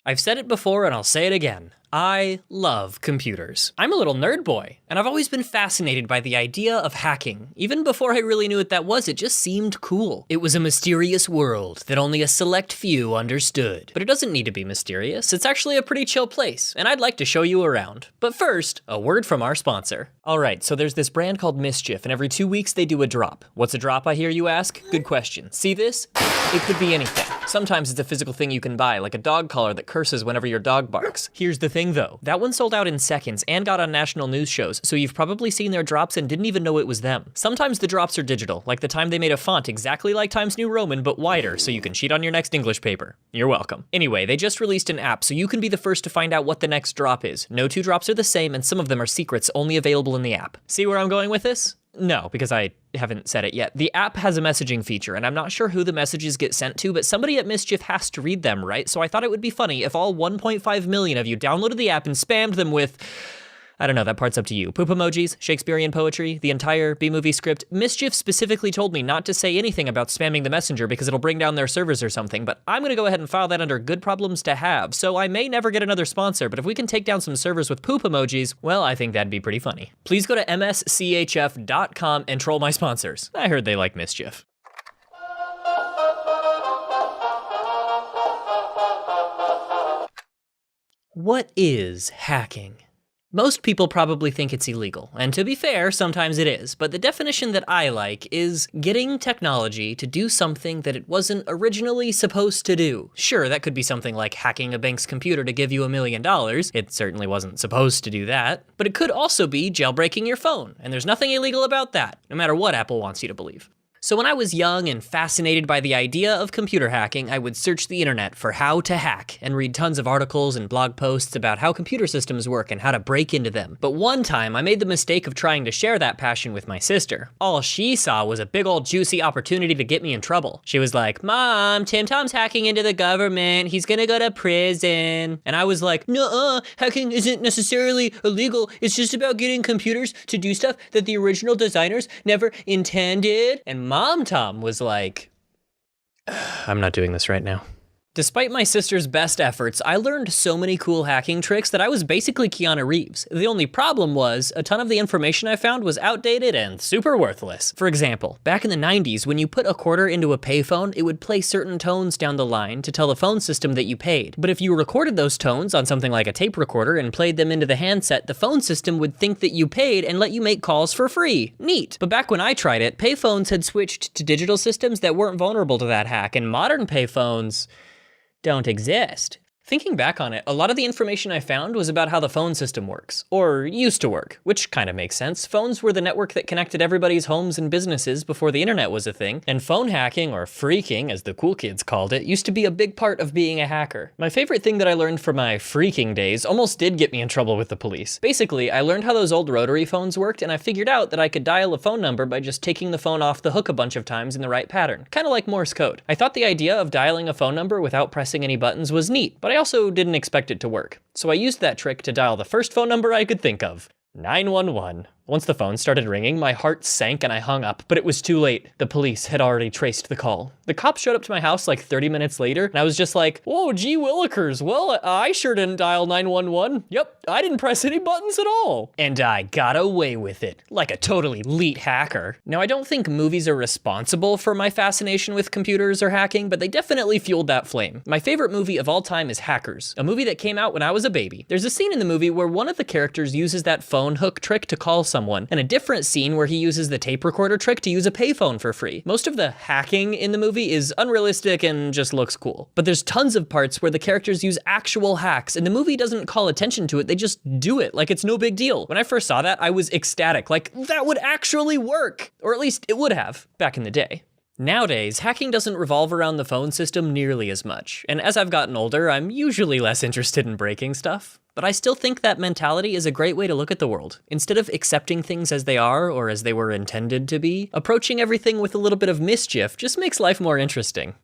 I've said it before and I'll say it again. I love computers. I'm a little nerd boy, and I've always been fascinated by the idea of hacking. Even before I really knew what that was, it just seemed cool. It was a mysterious world that only a select few understood. But it doesn't need to be mysterious. It's actually a pretty chill place, and I'd like to show you around. But first, a word from our sponsor. All right, so there's this brand called Mischief, and every 2 weeks they do a drop. What's a drop, I hear you ask? Good question. See this? It could be anything. Sometimes it's a physical thing you can buy, like a dog collar that curses whenever your dog barks. Here's the thing though, that one sold out in seconds and got on national news shows, so you've probably seen their drops and didn't even know it was them. Sometimes the drops are digital, like the time they made a font exactly like Times New Roman but wider so you can cheat on your next English paper. You're welcome. Anyway, they just released an app so you can be the first to find out what the next drop is. No two drops are the same and some of them are secrets only available in the app. See where I'm going with this? No, because I haven't said it yet. The app has a messaging feature, and I'm not sure who the messages get sent to, but somebody at Mischief has to read them, right? So I thought it would be funny if all 1.5 million of you downloaded the app and spammed them with, I don't know, that part's up to you. Poop emojis, Shakespearean poetry, the entire B-movie script. Mischief specifically told me not to say anything about spamming the messenger because it'll bring down their servers or something, but I'm gonna go ahead and file that under good problems to have, so I may never get another sponsor, but if we can take down some servers with poop emojis, well, I think that'd be pretty funny. Please go to mschf.com and troll my sponsors. I heard they like Mischief. What is hacking? Most people probably think it's illegal, and to be fair, sometimes it is, but the definition that I like is getting technology to do something that it wasn't originally supposed to do. Sure, that could be something like hacking a bank's computer to give you $1 million. It certainly wasn't supposed to do that. But it could also be jailbreaking your phone, and there's nothing illegal about that, no matter what Apple wants you to believe. So when I was young and fascinated by the idea of computer hacking, I would search the internet for how to hack and read tons of articles and blog posts about how computer systems work and how to break into them. But one time I made the mistake of trying to share that passion with my sister. All she saw was a big old juicy opportunity to get me in trouble. She was like, "Mom, Tim Tom's hacking into the government. He's gonna go to prison." And I was like, "Nuh-uh, hacking isn't necessarily illegal. It's just about getting computers to do stuff that the original designers never intended." And Mom Tom was like, "I'm not doing this right now." Despite my sister's best efforts, I learned so many cool hacking tricks that I was basically Keanu Reeves. The only problem was, a ton of the information I found was outdated and super worthless. For example, back in the 90s, when you put a quarter into a payphone, it would play certain tones down the line to tell the phone system that you paid. But if you recorded those tones on something like a tape recorder and played them into the handset, the phone system would think that you paid and let you make calls for free. Neat. But back when I tried it, payphones had switched to digital systems that weren't vulnerable to that hack, and modern payphones don't exist. Thinking back on it, a lot of the information I found was about how the phone system works, or used to work, which kind of makes sense. Phones were the network that connected everybody's homes and businesses before the internet was a thing, and phone hacking, or phreaking as the cool kids called it, used to be a big part of being a hacker. My favorite thing that I learned from my phreaking days almost did get me in trouble with the police. Basically, I learned how those old rotary phones worked, and I figured out that I could dial a phone number by just taking the phone off the hook a bunch of times in the right pattern, kind of like Morse code. I thought the idea of dialing a phone number without pressing any buttons was neat, but I also didn't expect it to work. So I used that trick to dial the first phone number I could think of. 911. Once the phone started ringing, my heart sank and I hung up, but it was too late. The police had already traced the call. The cops showed up to my house like 30 minutes later, and I was just like, "Whoa, gee willikers, well, I sure didn't dial 911. Yep, I didn't press any buttons at all." And I got away with it, like a totally elite hacker. Now, I don't think movies are responsible for my fascination with computers or hacking, but they definitely fueled that flame. My favorite movie of all time is Hackers, a movie that came out when I was a baby. There's a scene in the movie where one of the characters uses that phone hook trick to call someone, and a different scene where he uses the tape recorder trick to use a payphone for free. Most of the hacking in the movie is unrealistic and just looks cool. But there's tons of parts where the characters use actual hacks, and the movie doesn't call attention to it, they just do it like it's no big deal. When I first saw that, I was ecstatic, like, that would actually work! Or at least it would have, back in the day. Nowadays, hacking doesn't revolve around the phone system nearly as much, and as I've gotten older, I'm usually less interested in breaking stuff. But I still think that mentality is a great way to look at the world. Instead of accepting things as they are, or as they were intended to be, approaching everything with a little bit of mischief just makes life more interesting.